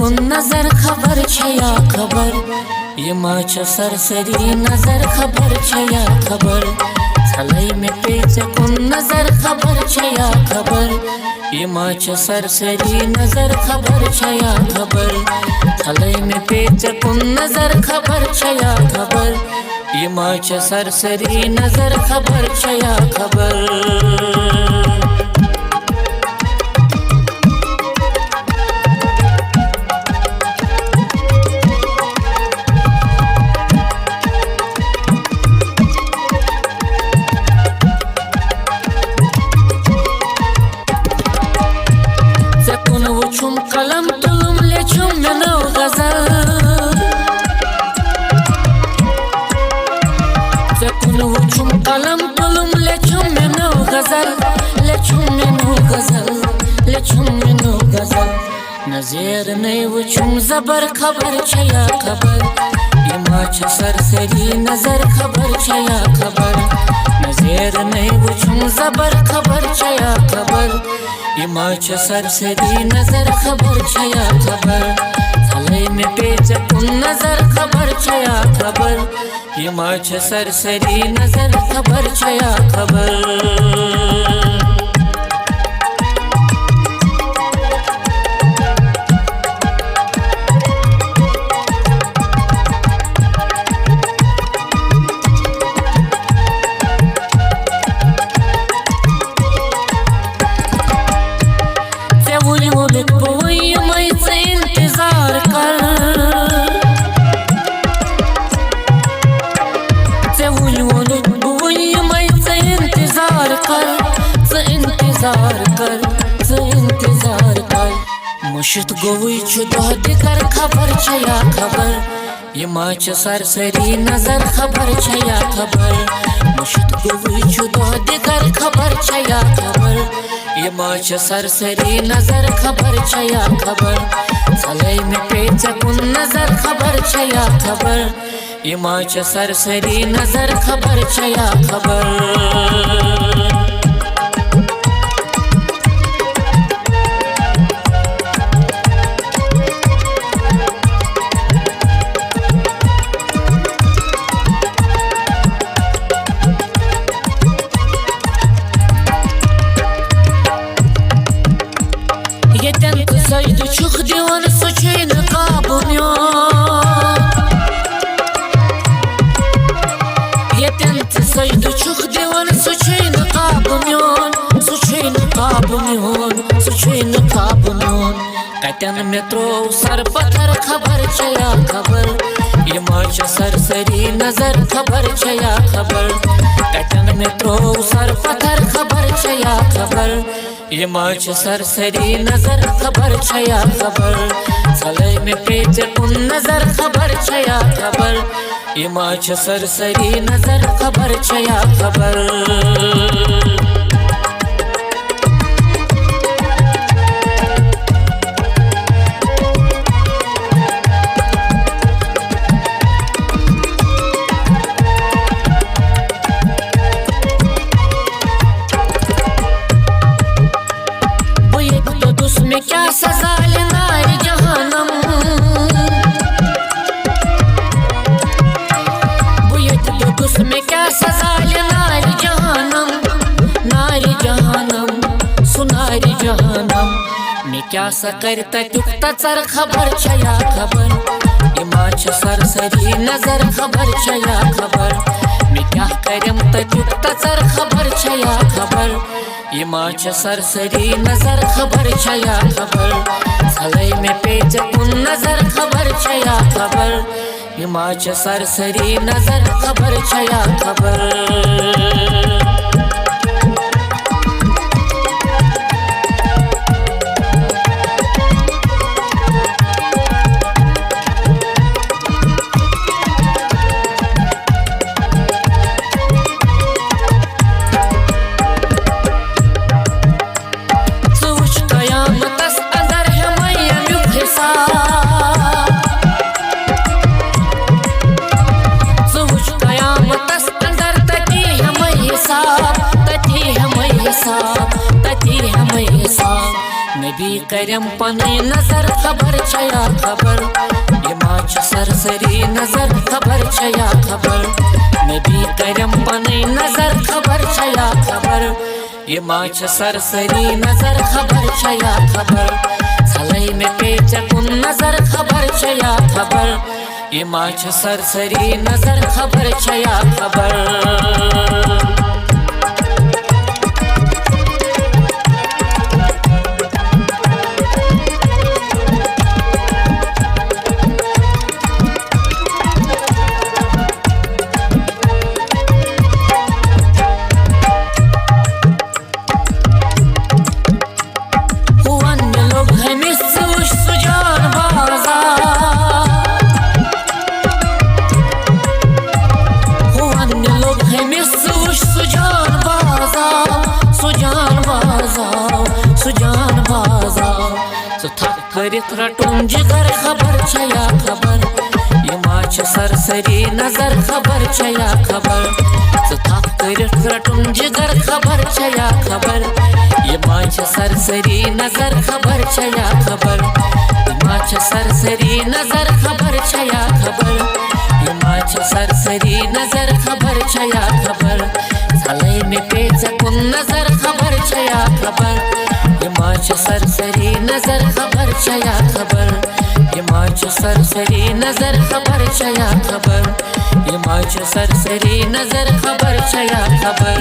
कुन नजर खबर छया खबर ये माछ सरसरी नजर खबर छया खबर छलई में पेच कुन नजर खबर छया खबर ये माछ सरसरी नजर खबर छया खबर छलई में पेच कुन नजर खबर छया खबर ये माछ सरसरी नजर खबर छया खबर। कलम तुलुम ले छुम नौ गजल जकुन वुचुम कलम तुलुम ले छुम नौ गजल ले छुम नौ गजल ले छुम नौ गजल नज़ीर नहीं वुचुम जबर खबर छया खबर ये माछ सरसरी नजर खबर छया खबर नज़ीर नहीं वुचुम जबर खबर छया खबर ये माछ सरसरी नजर खबर छया खबर छलई में पेच कुन नजर खबर छया खबर ये माछ सरसरी नजर खबर छया खबर। मुश्त गोई दह दिगर खबर छया खबर ये माछ सरसरी नजर खबर छया खबर मुश्त गोई दह दिगर खबर छया खबर ये माछ सरसरी नजर खबर छया खबर छलई में पेच कुन नजर खबर छया खबर ये माछ सरसरी नजर खबर छया खबर। Saydı çok divan suçuyla kabımıyor Yeten saydı çok divan suçuyla kabımıyor Suçuyla kabımıyor Suçuyla kabımıyor Katen metro sar patar खबर छया खबर ये माछ सरसरी नजर खबर छया खबर कटन metro सर पत्थर खबर छया खबर ये माछ सरसरी नजर खबर छया खबर छलई में पेच कुन नजर खबर छया खबर ये माछ सरसरी नजर खबर छया खबर। उसमें क्या सजा लेना जहन्नम उसमें क्या सजा लेना जहन्नम नारी जहन्नम सुनारी जहन्नम मैं क्या सकरता टुकता चर खबर छया खबर ये माछ सरसरी नजर खबर छया खबर मैं क्या करम टुकता चर खबर छया खबर ये माछ सरसरी नजर खबर छया खबर छलई में पेच कुन नजर खबर छया खबर ये माछ सरसरी नजर खबर छया खबर। कयामत अंदर तकी हम हिसाब भी करम पनी नजर खबर छया खबर ये माच सरसरी नजर खबर छया खबर मैं भी करम पनी नजर खबर छया खबर ये माच सरसरी नजर खबर छया खबर सलाई में पेच कुन नजर खबर छया खबर ये माच सरसरी नजर खबर छया खबर रटूं जिगर खबर छया खबर ये माच सरसरी नजर खबर छया खबर रटूं जिगर खबर छया खबर ये माच सरसरी नजर खबर छया खबर ये माच सरसरी नजर खबर छया खबर ये माच सरसरी नजर खबर छया खबर साले में पेच कुन नजर खबर छया खबर ये माच सरसरी नजर खबर छया खबर ये माच सरसरी नजर खबर छया खबर ये माच सरसरी नजर खबर छया खबर।